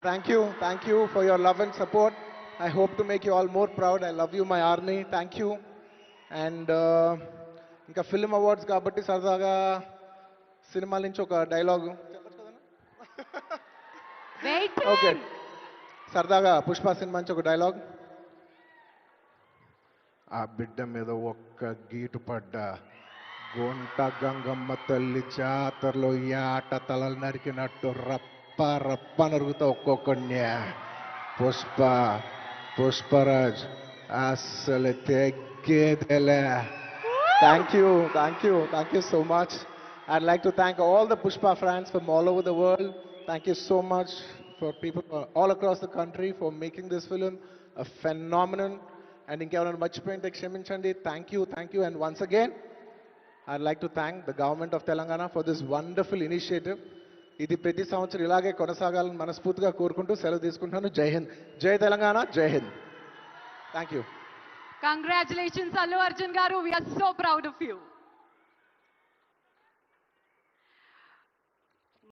Thank you for your love and support. I hope to make you all more proud. I love you, my army. Thank you. And ఇంకా film awards కాబట్టి సరదాగా సినిమాల నుంచి ఒక dialogue okay సరదాగా Pushpa cinema నుంచి ఒక dialogue. ఆ బిడ్డ మీద ఒక్క గీటు పడ్డా గుంట గంగమ్మ తల్లి జాతరలో ఈ ఆట తలలు నరికినట్టు రప్ప రప్ప నరుగుతా ఒక్కొక్కడిని. పుష్ప పుష్పరాజ్ అసలు తెగ్గేదేలే. Thank you so much. I'd like to thank all the Pushpa fans from all over the world. Thank you so much for people all across the country for making this film a phenomenon. And ఇంకెవరైనా మర్చిపోయింటే క్షమించండి. Thank you. And once again, I'd like to thank the government of Telangana for this wonderful initiative. ఇది ప్రతి సంవత్సరం ఇలాగే కొనసాగాలని మనస్ఫూర్తిగా కోరుకుంటూ సెలవు తీసుకుంటున్నాను. జై హింద్, జై తెలంగాణ, జై Hind. Thank you. Congratulations, Allu Arjun garu. We are so proud of you.